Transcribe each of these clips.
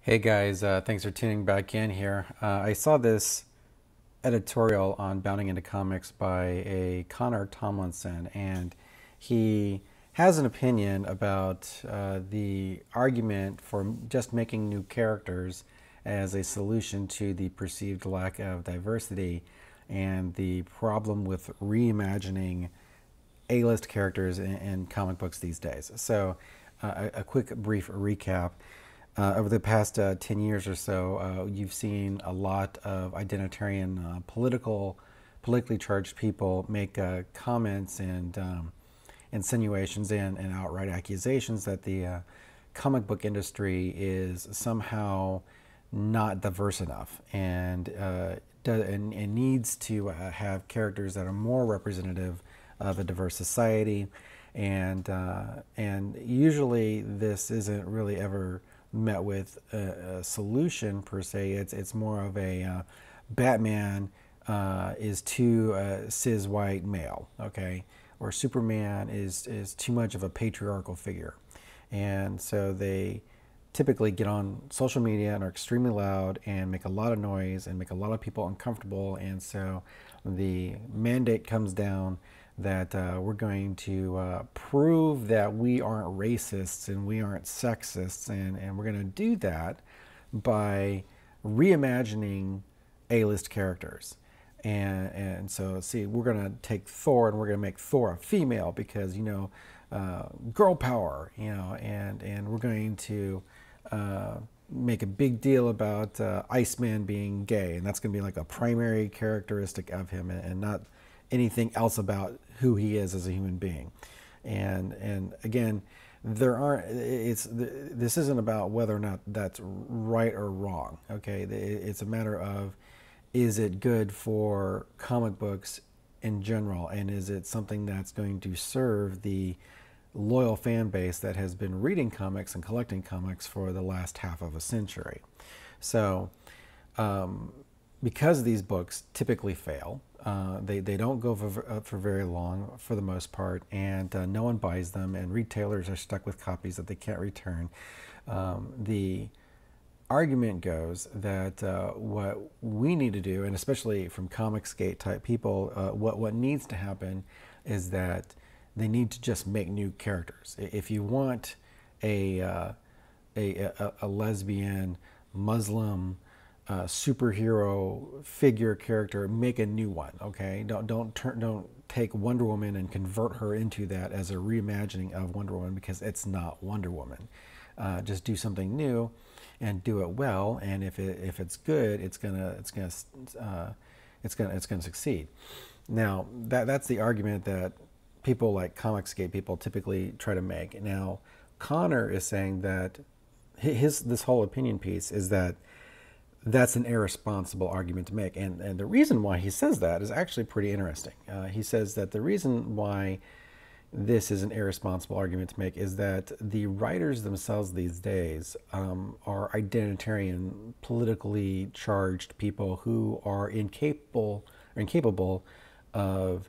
Hey guys, thanks for tuning back in here. I saw this editorial on Bounding into Comics by a Connor Tomlinson, and he has an opinion about the argument for just making new characters as a solution to the perceived lack of diversity and the problem with reimagining A-list characters in comic books these days. So, a quick, brief recap. Over the past 10 years or so, you've seen a lot of identitarian, politically charged people make comments and insinuations and outright accusations that the comic book industry is somehow not diverse enough and needs to have characters that are more representative of a diverse society. And usually this isn't really ever met with a solution per se. It's more of a Batman is too cis white male, okay, or Superman is too much of a patriarchal figure, and so they typically get on social media and are extremely loud and make a lot of noise and make a lot of people uncomfortable. And so the mandate comes down that we're going to prove that we aren't racists and we aren't sexists, and we're going to do that by reimagining A-list characters. And so, see, we're going to take Thor and we're going to make Thor a female because, girl power, and we're going to make a big deal about Iceman being gay, and that's going to be like a primary characteristic of him, and not anything else about who he is as a human being. And again, this isn't about whether or not that's right or wrong. Okay, it's a matter of, is it good for comic books in general, and is it something that's going to serve the loyal fan base that has been reading comics and collecting comics for the last half of a century. So because these books typically fail, they don't go for very long for the most part, and no one buys them, and retailers are stuck with copies that they can't return. The argument goes that what we need to do, and especially from Comicsgate type people, what needs to happen is that they need to just make new characters. If you want a lesbian Muslim superhero figure character, make a new one. Okay, don't take Wonder Woman and convert her into that as a reimagining of Wonder Woman, because it's not Wonder Woman. Just do something new and do it well, and if it's good, it's gonna succeed. Now that's the argument that people like Comicsgate people typically try to make. Now Connor is saying that this whole opinion piece is that that's an irresponsible argument to make, and the reason why he says that is actually pretty interesting. He says that the reason why this is an irresponsible argument to make is that the writers themselves these days are identitarian, politically charged people who are incapable of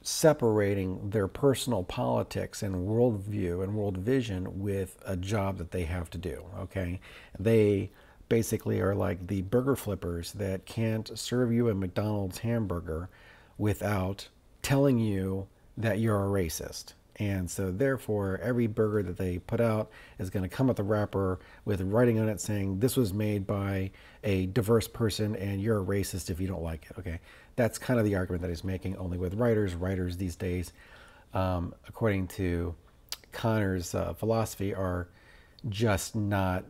separating their personal politics and worldview and world vision with a job that they have to do. Okay, they basically are like the burger flippers that can't serve you a McDonald's hamburger without telling you that you're a racist. And so therefore every burger that they put out is going to come with a wrapper with writing on it saying this was made by a diverse person and you're a racist if you don't like it. Okay, that's kind of the argument that he's making, only with writers these days, according to Connor's philosophy, are just not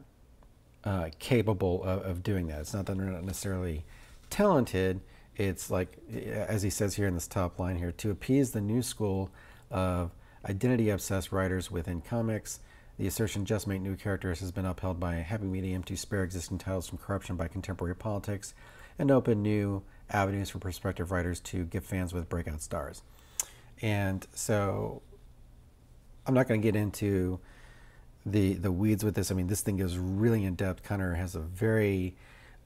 capable of doing that. It's not that they're not necessarily talented. It's like, as he says here in this top line here, to appease the new school of identity-obsessed writers within comics, the assertion just make new characters has been upheld by a happy medium to spare existing titles from corruption by contemporary politics and open new avenues for prospective writers to give fans with breakout stars. And so I'm not going to get into the weeds with this. I mean, this thing goes really in depth. Connor has a very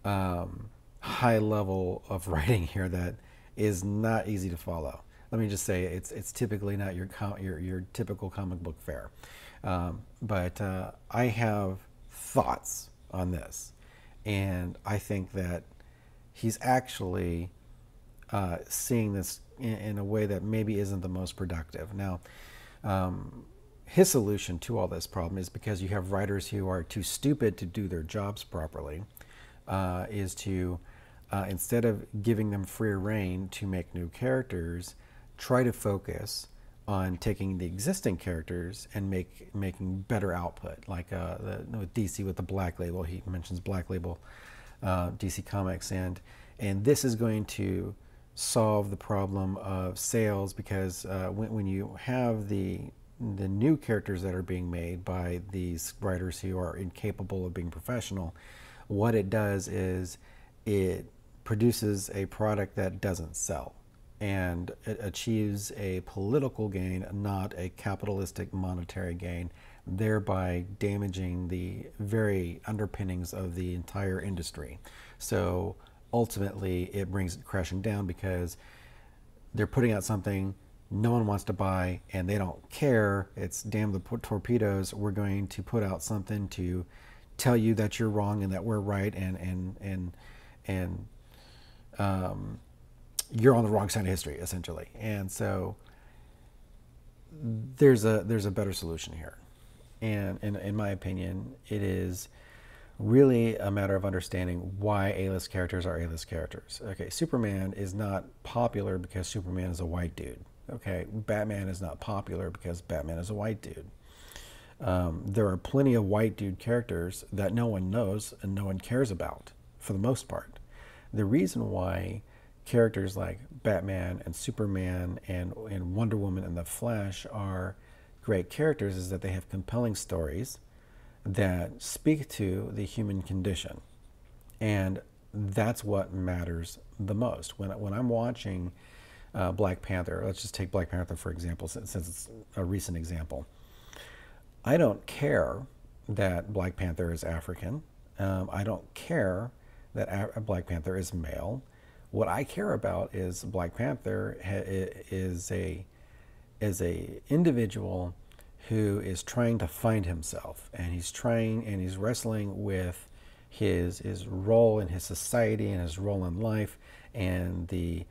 high level of writing here that is not easy to follow. Let me just say it's typically not your typical comic book fare. But I have thoughts on this. And I think that he's actually seeing this in a way that maybe isn't the most productive. Now, his solution to all this problem is because you have writers who are too stupid to do their jobs properly, is to, instead of giving them free reign to make new characters, try to focus on taking the existing characters and making better output. Like with DC with the Black Label, he mentions Black Label, DC Comics, and this is going to solve the problem of sales, because when you have the new characters that are being made by these writers who are incapable of being professional, what it does is it produces a product that doesn't sell, and it achieves a political gain, not a capitalistic monetary gain, thereby damaging the very underpinnings of the entire industry. So ultimately it brings it crashing down, because they're putting out something no one wants to buy, and they don't care. It's damn the torpedoes. We're going to put out something to tell you that you're wrong and that we're right, and you're on the wrong side of history, essentially. And so there's a better solution here, and in my opinion, it is really a matter of understanding why A-list characters are A-list characters. Okay, Superman is not popular because Superman is a white dude. Okay, Batman is not popular because Batman is a white dude. There are plenty of white dude characters that no one knows and no one cares about, for the most part. The reason why characters like Batman and Superman and Wonder Woman and the Flash are great characters is that they have compelling stories that speak to the human condition. And that's what matters the most. When I'm watching Black Panther, let's just take Black Panther for example, since it's a recent example. I don't care that Black Panther is African. I don't care that Black Panther is male. What I care about is Black Panther is a individual who is trying to find himself, and he's wrestling with his role in his society and his role in life, and the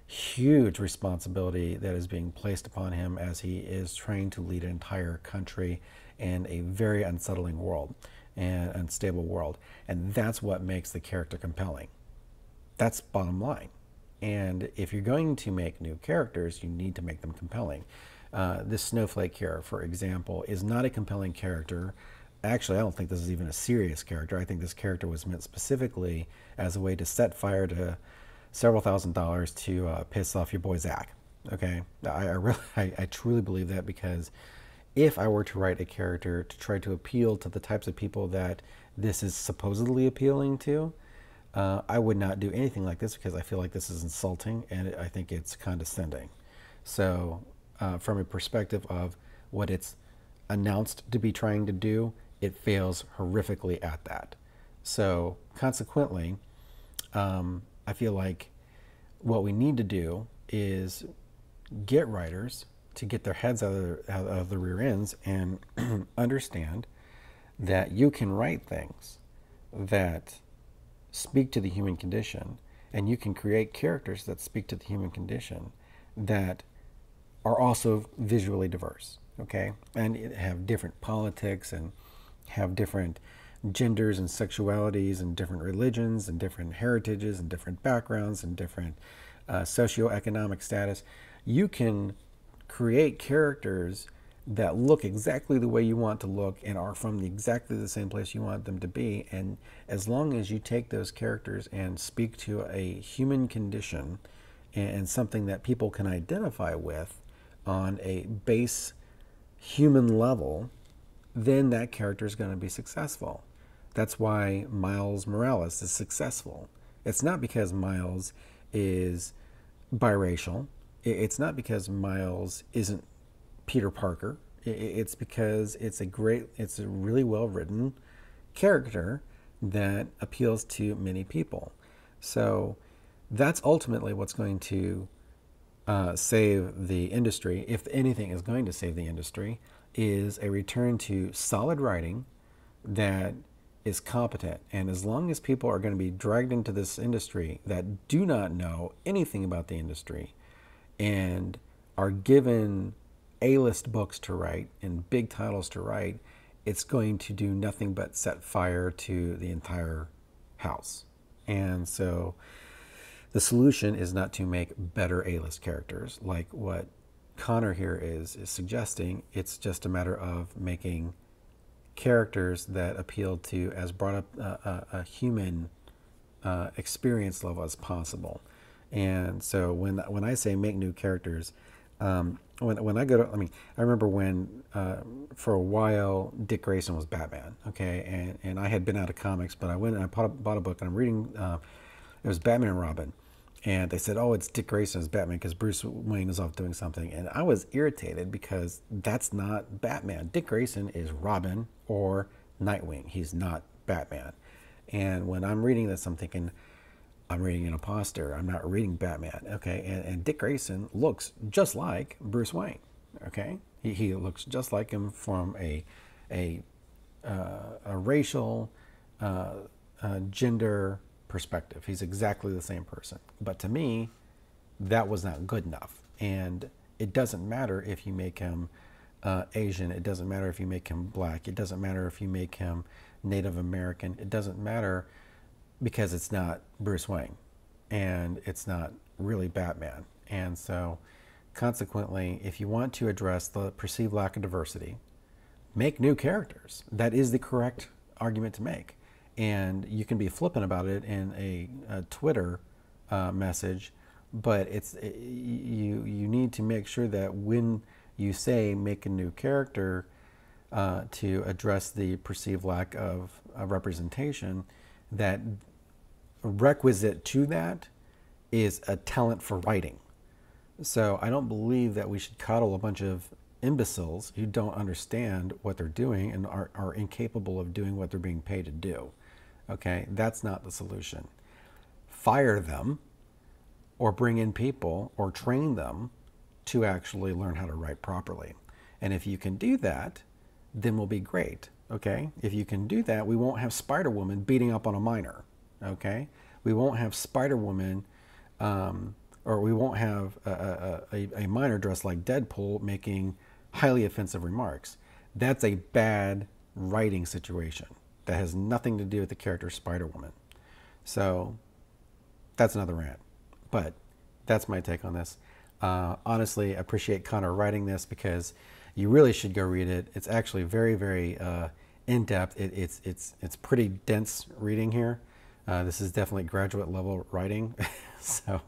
huge responsibility that is being placed upon him as he is trying to lead an entire country in a very unsettling world and unstable world. And that's what makes the character compelling. That's bottom line. And if you're going to make new characters, you need to make them compelling. This Snowflake here, for example, is not a compelling character. Actually, I don't think this is even a serious character. I think this character was meant specifically as a way to set fire to several $1,000s to piss off your boy Zach. Okay, I truly believe that, because if I were to write a character to try to appeal to the types of people that this is supposedly appealing to, I would not do anything like this, because I feel like this is insulting and I think it's condescending. So from a perspective of what it's announced to be trying to do, it fails horrifically at that. So consequently, I feel like what we need to do is get writers to get their heads out of the rear ends and understand that you can write things that speak to the human condition, and you can create characters that speak to the human condition that are also visually diverse, okay? And have different politics and have different genders and sexualities and different religions and different heritages and different backgrounds and different socioeconomic status. You can create characters that look exactly the way you want to look and are from exactly the same place you want them to be. And as long as you take those characters and speak to a human condition and something that people can identify with on a base human level, then that character is going to be successful. That's why Miles Morales is successful. It's not because Miles is biracial. It's not because Miles isn't Peter Parker. It's because it's a really well-written character that appeals to many people. So that's ultimately what's going to save the industry, if anything is going to save the industry, is a return to solid writing that is competent. And as long as people are going to be dragged into this industry that do not know anything about the industry and are given A-list books to write and big titles to write, it's going to do nothing but set fire to the entire house. And so the solution is not to make better A-list characters like what Connor here is suggesting. It's just a matter of making characters that appeal to as broad a human experience level as possible. And so when I say make new characters, when I go to, I remember when for a while Dick Grayson was Batman, okay, and I had been out of comics, but I went and I bought a book and I'm reading. It was Batman and Robin, and they said, "Oh, it's Dick Grayson as Batman because Bruce Wayne is off doing something," and I was irritated because that's not Batman. Dick Grayson is Robin or Nightwing. He's not Batman. And when I'm reading this, I'm thinking, I'm reading an imposter. I'm not reading Batman, okay? And Dick Grayson looks just like Bruce Wayne, okay? He looks just like him from a racial, gender perspective. He's exactly the same person. But to me, that was not good enough. And it doesn't matter if you make him Asian. It doesn't matter if you make him black. It doesn't matter if you make him Native American. It doesn't matter, because it's not Bruce Wayne and it's not really Batman. And so consequently, if you want to address the perceived lack of diversity, make new characters. That is the correct argument to make. And you can be flippant about it in a Twitter message, but you need to make sure that when you say make a new character to address the perceived lack of representation, that requisite to that is a talent for writing. So I don't believe that we should coddle a bunch of imbeciles who don't understand what they're doing and are incapable of doing what they're being paid to do. Okay, that's not the solution. Fire them or bring in people or train them to actually learn how to write properly. And if you can do that, then we'll be great. Okay, if you can do that, we won't have Spider-Woman beating up on a minor. Okay, we won't have Spider-Woman, or we won't have a minor dressed like Deadpool making highly offensive remarks. That's a bad writing situation that has nothing to do with the character Spider-Woman. So that's another rant, but that's my take on this. Honestly, I appreciate Connor writing this because you really should go read it. It's actually very, very in-depth. It's pretty dense reading here. This is definitely graduate level writing, so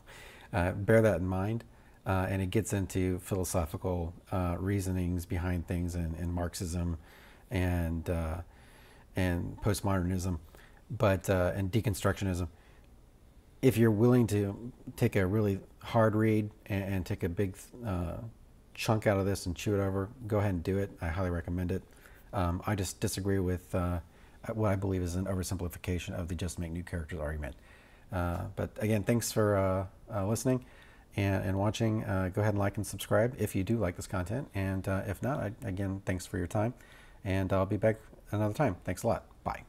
bear that in mind. And it gets into philosophical reasonings behind things and Marxism and postmodernism, but and deconstructionism. If you're willing to take a really hard read and take a big chunk out of this and chew it over, go ahead and do it. I highly recommend it. I just disagree with what I believe is an oversimplification of the just make new characters argument. But again, thanks for listening and watching. Go ahead and like and subscribe if you do like this content. And if not, again, thanks for your time. And I'll be back another time. Thanks a lot. Bye.